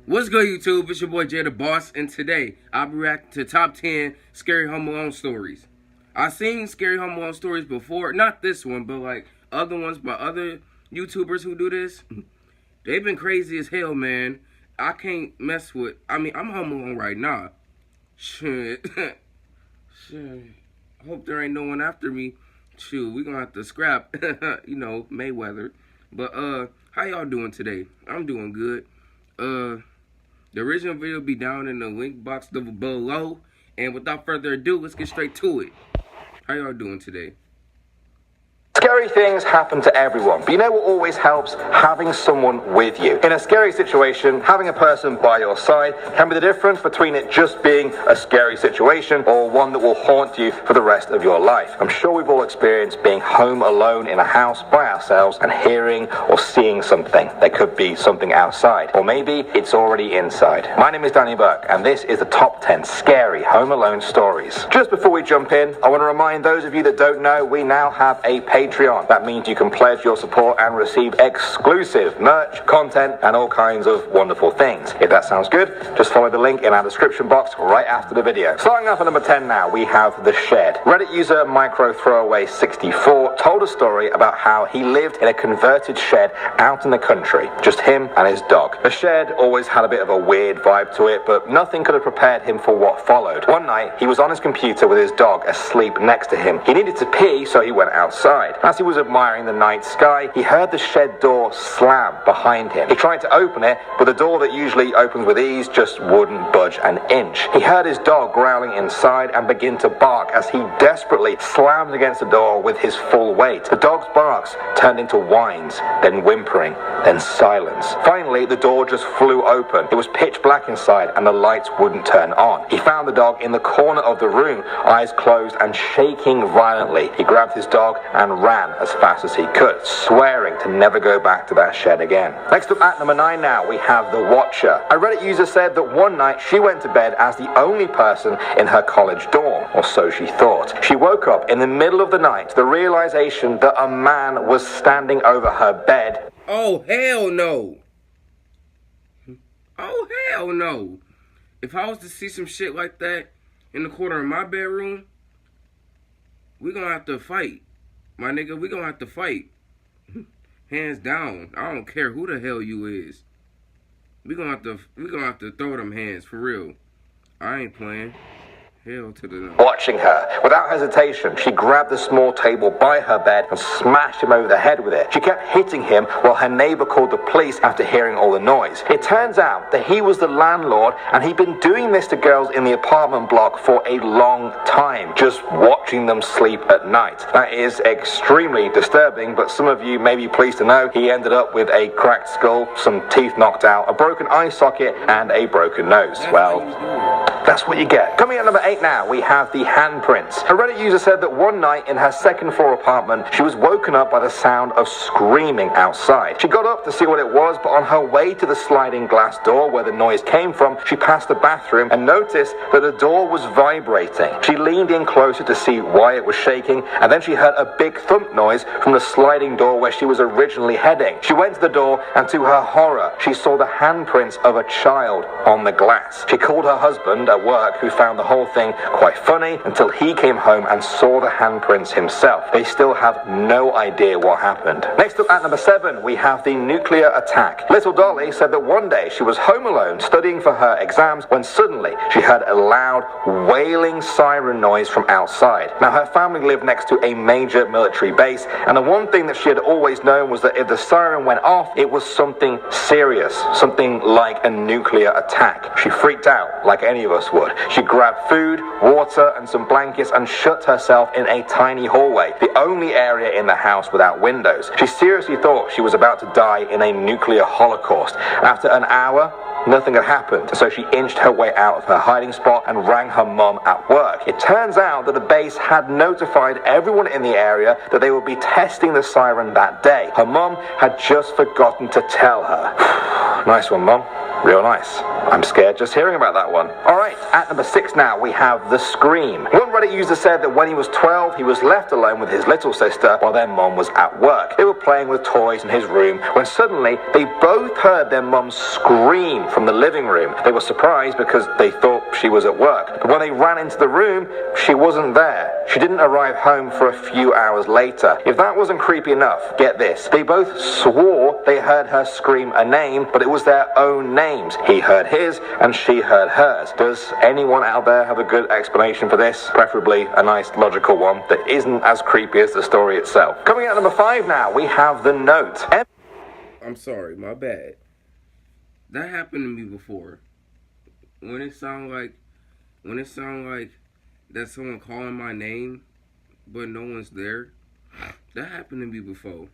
What's good, YouTube? It's your boy Jay the Boss, and today I'll be reacting to top 10 scary Home Alone stories. I've seen scary Home Alone stories before, not this one, but like other ones by other YouTubers who do this. They've been crazy as hell, man. I can't mess with. I mean, I'm home alone right now. Shit. Shit. I hope there ain't no one after me. Shoot, we gonna have to scrap. You know, Mayweather. But how y'all doing today? I'm doing good. The original video will be down in the link box below. And without further ado, let's get straight to it. How y'all doing today? Scary things happen to everyone, but you know what always helps? Having someone with you. In a scary situation, having a person by your side can be the difference between it just being a scary situation or one that will haunt you for the rest of your life. I'm sure we've all experienced being home alone in a house by ourselves and hearing or seeing something. There could be something outside, or maybe it's already inside. My name is Danny Burke, and this is the top 10 scary Home Alone stories. Just before we jump in, I want to remind those of you that don't know, we now have a Patreon. That means you can pledge your support and receive exclusive merch, content, and all kinds of wonderful things. If that sounds good, just follow the link in our description box right after the video. Starting off at number 10 now, we have The Shed. Reddit user MicroThrowaway64 told a story about how he lived in a converted shed out in the country, just him and his dog. The shed always had a bit of a weird vibe to it, but nothing could have prepared him for what followed. One night, he was on his computer with his dog asleep next to him. He needed to pee, so he went outside. As he was admiring the night sky, he heard the shed door slam behind him. He tried to open it, but the door that usually opens with ease just wouldn't budge an inch. He heard his dog growling inside and begin to bark as he desperately slammed against the door with his full weight. The dog's barks turned into whines, then whimpering, then silence. Finally, the door just flew open. It was pitch black inside and the lights wouldn't turn on. He found the dog in the corner of the room, eyes closed and shaking violently. He grabbed his dog and ran as fast as he could, swearing to never go back to that shed again. Next up at number 9 now, we have The Watcher. A Reddit user said that one night she went to bed as the only person in her college dorm, or so she thought. She woke up in the middle of the night to the realization that a man was standing over her bed. Oh, hell no. Oh, hell no. If I was to see some shit like that in the corner of my bedroom, we're gonna have to fight. My nigga, we gonna have to fight. Hands down. I don't care who the hell you is. We gonna have to throw them hands for real. I ain't playing. Hell to the no. Watching her. Without hesitation, she grabbed the small table by her bed and smashed him over the head with it. She kept hitting him while her neighbor called the police after hearing all the noise. It turns out that he was the landlord and he'd been doing this to girls in the apartment block for a long time, just watching them sleep at night. That is extremely disturbing, but some of you may be pleased to know he ended up with a cracked skull, some teeth knocked out, a broken eye socket, and a broken nose. Well, that's what you get. Coming at number 8 now, we have the handprints. A Reddit user said that one night in her second floor apartment, she was woken up by the sound of screaming outside. She got up to see what it was, but on her way to the sliding glass door where the noise came from, she passed the bathroom and noticed that the door was vibrating. She leaned in closer to see why it was shaking, and then she heard a big thump noise from the sliding door where she was originally heading. She went to the door, and to her horror, she saw the handprints of a child on the glass. She called her husband at work, who found the whole thing quite funny until he came home and saw the handprints himself. They still have no idea what happened. Next up at number 7, we have the nuclear attack. Little Dolly said that one day she was home alone studying for her exams when suddenly she heard a loud wailing siren noise from outside. Now her family lived next to a major military base, and the one thing that she had always known was that if the siren went off, it was something serious, something like a nuclear attack. She freaked out like any of us would. She grabbed food, water, and some blankets and shut herself in a tiny hallway, the only area in the house without windows. She seriously thought she was about to die in a nuclear holocaust. After an hour, nothing had happened, so she inched her way out of her hiding spot and rang her mum at work. It turns out that the base had notified everyone in the area that they would be testing the siren that day. Her mum had just forgotten to tell her. Nice one, Mum. Real nice. I'm scared just hearing about that one. Alright, at number 6 now, we have The Scream. One Reddit user said that when he was 12, he was left alone with his little sister while their mom was at work. They were playing with toys in his room when suddenly they both heard their mom scream from the living room. They were surprised because they thought she was at work. But when they ran into the room, she wasn't there. She didn't arrive home for a few hours later. If that wasn't creepy enough, get this. They both swore they heard her scream a name, but it was their own names. He heard his and she heard hers. Does anyone out there have a good explanation for this? Preferably a nice logical one that isn't as creepy as the story itself. Coming out number 5 now, we have The Note. I'm sorry, my bad. That happened to me before. When it sound like that's someone calling my name, but no one's there. That happened to me before.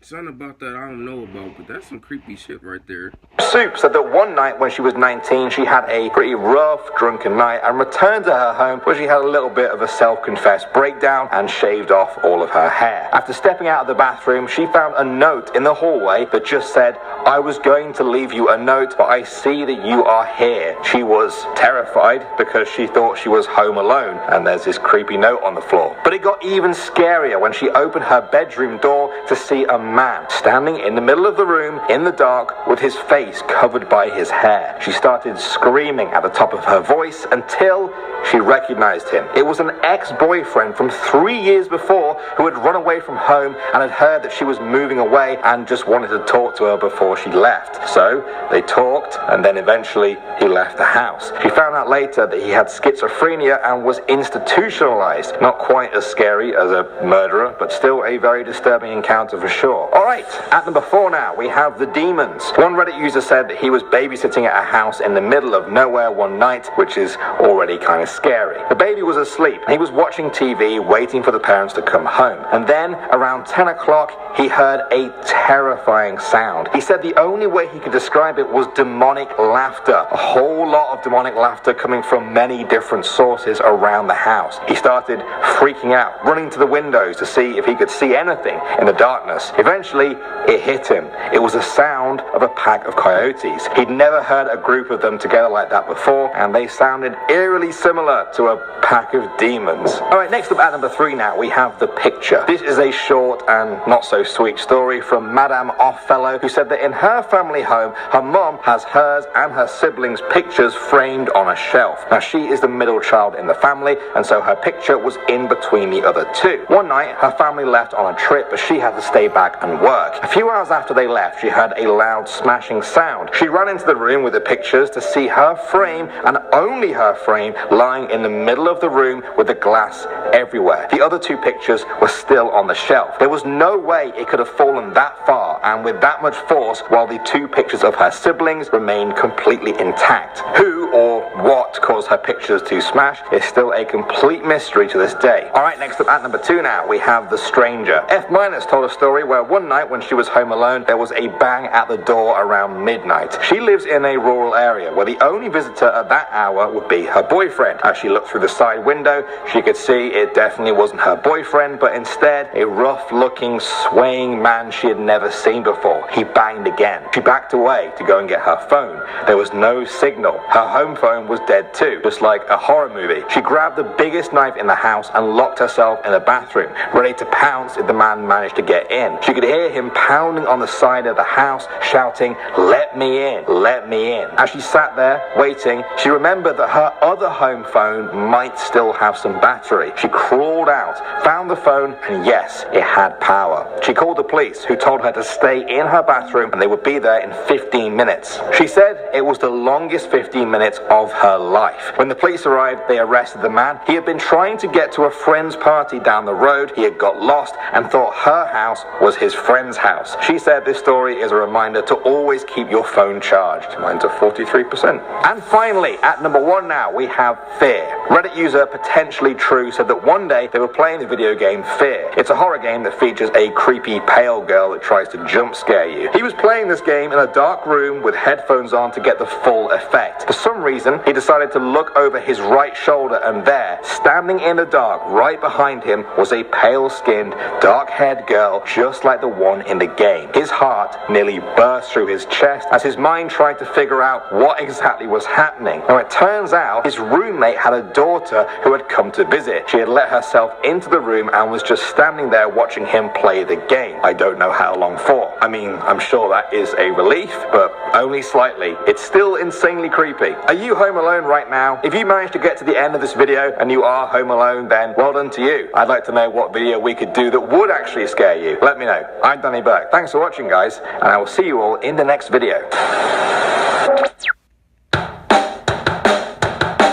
Something about that I don't know about, but that's some creepy shit right there. Soup said that one night when she was 19, she had a pretty rough, drunken night and returned to her home where she had a little bit of a self-confessed breakdown and shaved off all of her hair. After stepping out of the bathroom, she found a note in the hallway that just said, "I was going to leave you a note, but I see that you are here." She was terrified because she thought she was home alone, and there's this creepy note on the floor. But it got even scarier when she opened her bedroom door to see a man standing in the middle of the room in the dark with his face covered by his hair. She started screaming at the top of her voice until she recognized him. It was an ex-boyfriend from 3 years before who had run away from home and had heard that she was moving away and just wanted to talk to her before she left. So they talked and then eventually he left the house. She found out later that he had schizophrenia and was institutionalized. Not quite as scary as a murderer, but still a very disturbing encounter for sure. Alright, at number 4 now, we have The Demons. One Reddit user said that he was babysitting at a house in the middle of nowhere one night, which is already kind of scary. The baby was asleep. He was watching TV, waiting for the parents to come home. And then, around 10 o'clock, he heard a terrifying sound. He said the only way he could describe it was demonic laughter. A whole lot of demonic laughter coming from many different sources around the house. He started freaking out, running to the windows to see if he could see anything in the darkness. Eventually, it hit him. It was the sound of a pack of coyotes. He'd never heard a group of them together like that before, and they sounded eerily similar to a pack of demons. Alright, next up at number 3 now, we have The Picture. This is a short and not so sweet story from Madame Offfellow, who said that in her family home, her mom has hers and her siblings' pictures framed on a shelf. Now, she is the middle child in the family, and so her picture was in between the other two. One night, her family left on a trip, but she had to stay back and work. A few hours after they left, she heard a loud smashing sound. She ran into the room with the pictures to see her frame, and only her frame, lying in the middle of the room with the glass everywhere. The other two pictures were still on the shelf. There was no way it could have fallen that far and with that much force while the two pictures of her siblings remained completely intact. Who or what caused her pictures to smash is still a complete mystery to this day. Alright, next up at number 2 now, we have The Stranger. F- told a story where one night when she was home alone, there was a bang at the door around midnight. She lives in a rural area where the only visitor at that hour would be her boyfriend. As she looked through the side window, she could see it definitely wasn't her boyfriend, but instead a rough-looking, swaying man she had never seen before. He banged again. She backed away to go and get her phone. There was no signal. Her home phone was dead too, just like a horror movie. She grabbed the biggest knife in the house and locked herself in the bathroom, ready to pounce if the man managed to get in. She could hear him pounding on the side of the house, shouting, "Let me in, let me in." As she sat there, waiting, she remembered that her other home phone might still have some battery. She crawled out, found the phone, and yes, it had power. She called the police, who told her to stay in her bathroom and they would be there in 15 minutes. She said it was the longest 15 minutes of her life. When the police arrived, they arrested the man. He had been trying to get to a friend's party down the road. He had got lost and thought her house was his friend's house. She said this story is a reminder to always keep your phone charged. Mine's at 43%. And finally, at number 1 now, we have Fear. Reddit user Potentially True said that one day they were playing the video game Fear. It's a horror game that features a creepy pale girl that tries to jump scare you. He was playing this game in a dark room with headphones on to get the full effect. For some reason, he decided to look over his right shoulder, and there, standing in the dark right behind him, was a pale-skinned, dark-haired girl just like like the one in the game. His heart nearly burst through his chest as his mind tried to figure out what exactly was happening. Now, it turns out his roommate had a daughter who had come to visit. She had let herself into the room and was just standing there watching him play the game. I don't know how long for. I mean, I'm sure that is a relief, but only slightly. It's still insanely creepy. Are you home alone right now? If you managed to get to the end of this video and you are home alone, then well done to you. I'd like to know what video we could do that would actually scare you. Let me know. I'm Danny Burke. Thanks for watching, guys, and I will see you all in the next video.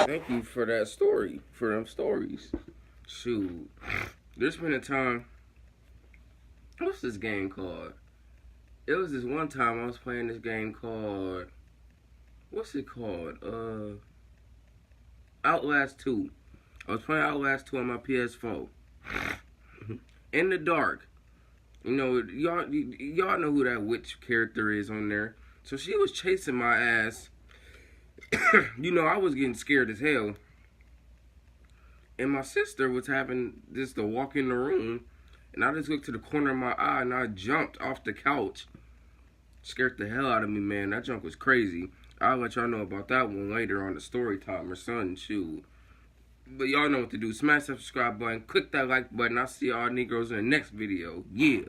Thank you for that story, for them stories. Shoot, there's been a time, what's this game called? It was this one time I was playing this game called, what's it called? Outlast 2. I was playing Outlast 2 on my PS4. In the dark. You know, y'all know who that witch character is on there. So she was chasing my ass. You know, I was getting scared as hell. And my sister was having this to walk in the room. And I just looked to the corner of my eye and I jumped off the couch. Scared the hell out of me, man. That junk was crazy. I'll let y'all know about that one later on the story time or something. Shoot. But y'all know what to do. Smash that subscribe button. Click that like button. I'll see y'all Negroes in the next video. Yeah.